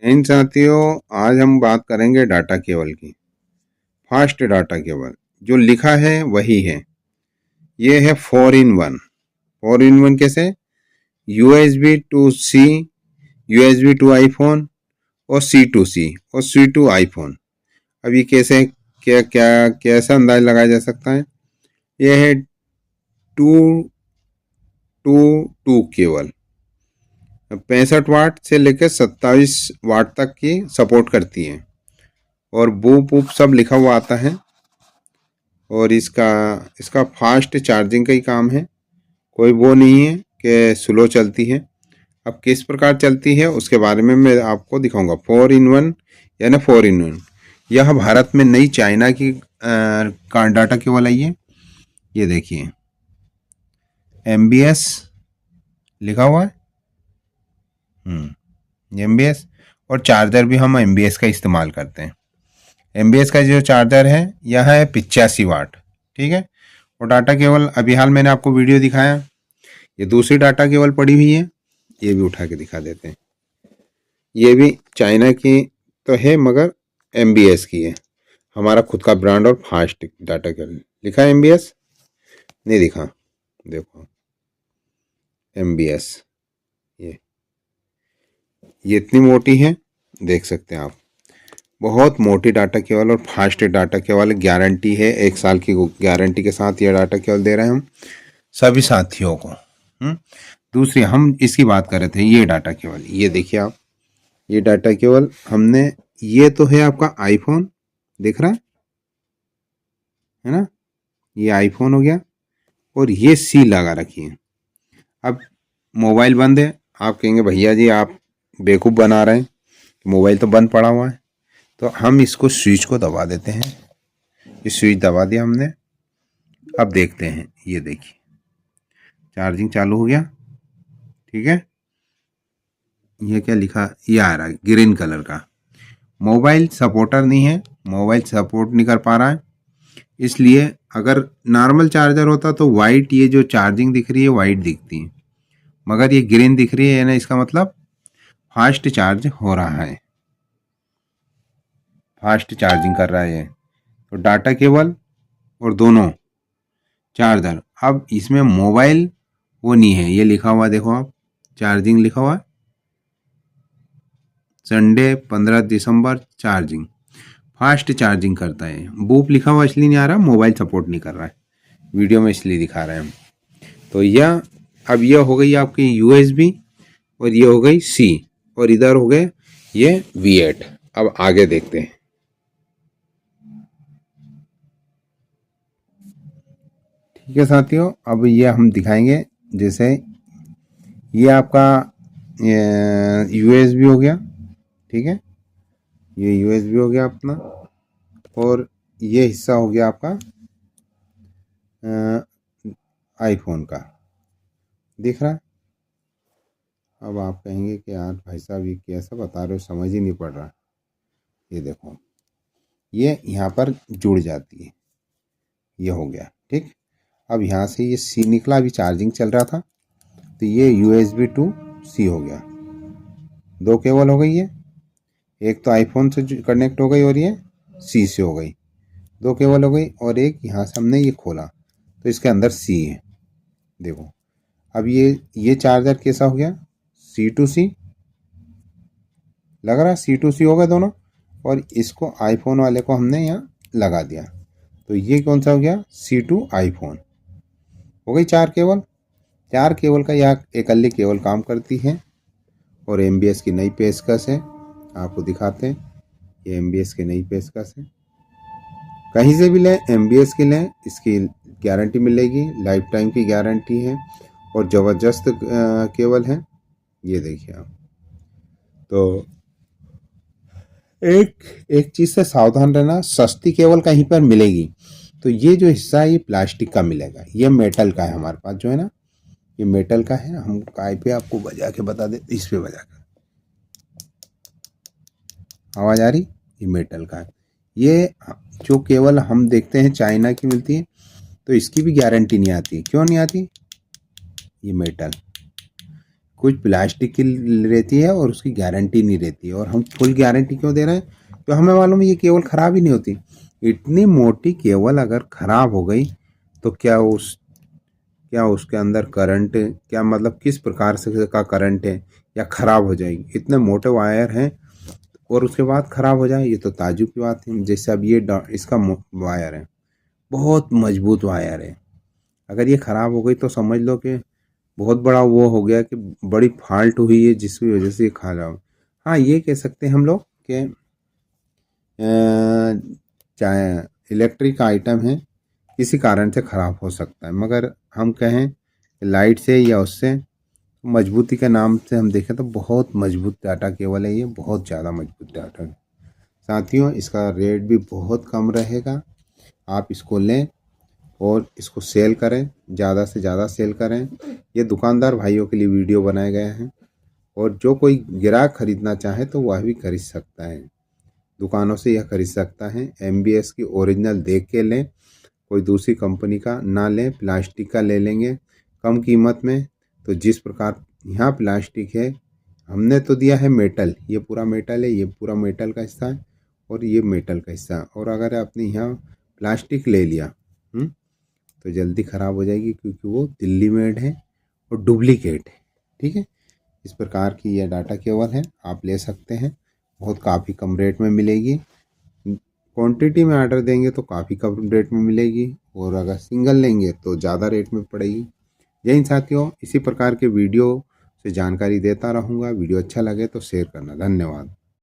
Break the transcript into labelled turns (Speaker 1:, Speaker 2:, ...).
Speaker 1: इन साथियों, आज हम बात करेंगे डाटा केबल की। फास्ट डाटा केबल जो लिखा है वही है। ये है 4 in 1। 4 in 1 कैसे? USB to C, USB to iPhone और C टू सी और C टू आईफोन। अब ये कैसे, क्या क्या कैसा अंदाज लगाया जा सकता है? यह है 2 टू 2 केबल 65 वाट से लेकर 27 वाट तक की सपोर्ट करती है और बूप वूप सब लिखा हुआ आता है। और इसका फास्ट चार्जिंग का ही काम है, कोई वो नहीं है कि स्लो चलती है। अब किस प्रकार चलती है उसके बारे में मैं आपको दिखाऊंगा। 4 in 1 यानी 4 in 1। यह भारत में नई चाइना की डाटा केबल आई है। ये देखिए MBS लिखा हुआ है। MBS और चार्जर भी हम MBS का इस्तेमाल करते हैं। MBS का जो चार्जर है यह है 85 वाट, ठीक है। और डाटा केबल अभी हाल मैंने आपको वीडियो दिखाया। ये दूसरी डाटा केबल पड़ी हुई है, ये भी उठा के दिखा देते हैं। ये भी चाइना की तो है मगर MBS की है। हमारा खुद का ब्रांड और फास्ट डाटा केबल लिखा है MBS नहीं दिखा, देखो MBS। ये इतनी मोटी है, देख सकते हैं आप। बहुत मोटी डाटा केबल और फास्ट डाटा केबल, गारंटी है 1 साल की गारंटी के साथ ये डाटा केबल दे रहे हैं हम सभी साथियों को। दूसरी हम इसकी बात कर रहे थे, ये डाटा केबल, ये देखिए आप, ये डाटा केबल हमने, ये तो है आपका आईफोन, दिख रहा है ना, ये आईफोन हो गया और ये सी लगा रखी है। अब मोबाइल बंद है, आप कहेंगे भैया जी आप बेवकूफ़ बना रहे हैं, मोबाइल तो बंद पड़ा हुआ है। तो हम इसको स्विच को दबा देते हैं। ये स्विच दबा दिया हमने। अब देखते हैं, ये देखिए चार्जिंग चालू हो गया, ठीक है। ये क्या लिखा, ये आ रहा है ग्रीन कलर का। मोबाइल सपोर्टर नहीं है, मोबाइल सपोर्ट नहीं कर पा रहा है, इसलिए अगर नॉर्मल चार्जर होता तो वाइट, ये जो चार्जिंग दिख रही है वाइट दिखती है, मगर ये ग्रीन दिख रही है ना, इसका मतलब फास्ट चार्ज हो रहा है, फास्ट चार्जिंग कर रहा है। तो डाटा केबल और दोनों चार्जर, अब इसमें मोबाइल वो नहीं है, ये लिखा हुआ देखो आप, चार्जिंग लिखा हुआ, संडे 15 दिसंबर चार्जिंग, फास्ट चार्जिंग करता है। बूप लिखा हुआ इसलिए नहीं आ रहा, मोबाइल सपोर्ट नहीं कर रहा है, वीडियो में इसलिए दिखा रहे हैं हम। तो यह अब यह हो गई आपकी USB और ये हो गई C और इधर हो गए ये V8। अब आगे देखते हैं। ठीक है साथियों, अब ये हम दिखाएंगे, जैसे ये आपका USB हो गया, ठीक है, ये USB हो गया अपना, और ये हिस्सा हो गया आपका आईफोन का, दिख रहा है। अब आप कहेंगे कि यार भाई साहब ये कैसा बता रहे हो, समझ ही नहीं पड़ रहा। ये देखो, ये यहाँ पर जुड़ जाती है, ये हो गया, ठीक। अब यहाँ से ये C निकला, अभी चार्जिंग चल रहा था, तो ये USB टू C हो गया, 2 केबल हो गई है। एक तो आईफोन से कनेक्ट हो गई और ये C से हो गई, 2 केबल हो गई। और एक यहाँ से हमने ये खोला तो इसके अंदर C है, देखो। अब ये चार्जर कैसा हो गया, C टू C लग रहा है, C टू C हो गए दोनों। और इसको आईफोन वाले को हमने यहाँ लगा दिया, तो ये कौन सा हो गया, C टू आईफोन हो गई। 4 केबल, 4 केबल का यह इकल्ली केबल काम करती है। और MBS की नई पेशकश है, आपको दिखाते हैं। ये MBS की नई पेशकश है, कहीं से भी लें MBS की लें, इसकी गारंटी मिलेगी, लाइफ टाइम की गारंटी है और ज़बरदस्त केबल है। ये देखिए आप, तो एक चीज़ से सावधान रहना, सस्ती केबल कहीं पर मिलेगी तो ये जो हिस्सा है ये प्लास्टिक का मिलेगा, ये मेटल का है हमारे पास जो है ना, ये मेटल का है। हम काय पे आपको बजा के बता दे, इस पे बजा कर आवाज़ आ रही, ये मेटल का है। ये जो केबल हम देखते हैं चाइना की मिलती है, तो इसकी भी गारंटी नहीं आती। क्यों नहीं आती, ये मेटल, कुछ प्लास्टिक की रहती है और उसकी गारंटी नहीं रहती है, और हम फुल गारंटी क्यों दे रहे हैं? तो हमें मालूम है ये केबल ख़राब ही नहीं होती। इतनी मोटी केबल अगर ख़राब हो गई तो क्या उसके अंदर करंट, क्या मतलब किस प्रकार से का करंट है, या ख़राब हो जाएगी। इतने मोटे वायर हैं और उसके बाद ख़राब हो जाए, ये तो ताज्जुब की बात है। जैसे अब ये इसका वायर है, बहुत मजबूत वायर है, अगर ये ख़राब हो गई तो समझ लो कि बहुत बड़ा वो हो गया कि बड़ी फॉल्ट हुई है जिसकी वजह से ये खराब। हाँ, ये कह सकते हैं हम लोग कि चाहे इलेक्ट्रिक आइटम है, किसी कारण से ख़राब हो सकता है, मगर हम कहें लाइट से या उससे मजबूती के नाम से हम देखें तो बहुत मजबूत डाटा केबल है ये, बहुत ज़्यादा मजबूत डाटा। साथियों, इसका रेट भी बहुत कम रहेगा। आप इसको लें और इसको सेल करें, ज़्यादा से ज़्यादा सेल करें। ये दुकानदार भाइयों के लिए वीडियो बनाए गए हैं, और जो कोई ग्राहक खरीदना चाहे तो वह भी खरीद सकता है, दुकानों से यह खरीद सकता है। MBS की ओरिजिनल देख के लें, कोई दूसरी कंपनी का ना लें, प्लास्टिक का ले लेंगे कम कीमत में। तो जिस प्रकार यहाँ प्लास्टिक है, हमने तो दिया है मेटल, ये पूरा मेटल है, ये पूरा मेटल का हिस्सा है और ये मेटल का हिस्सा है। और अगर आपने यहाँ प्लास्टिक ले लिया तो जल्दी ख़राब हो जाएगी, क्योंकि वो दिल्ली मेड है और डुप्लीकेट है। ठीक है, इस प्रकार की यह डाटा केबल है, आप ले सकते हैं, बहुत काफ़ी कम रेट में मिलेगी। क्वांटिटी में ऑर्डर देंगे तो काफ़ी कम रेट में मिलेगी, और अगर सिंगल लेंगे तो ज़्यादा रेट में पड़ेगी। यही साथियों, इसी प्रकार के वीडियो से जानकारी देता रहूँगा। वीडियो अच्छा लगे तो शेयर करना। धन्यवाद।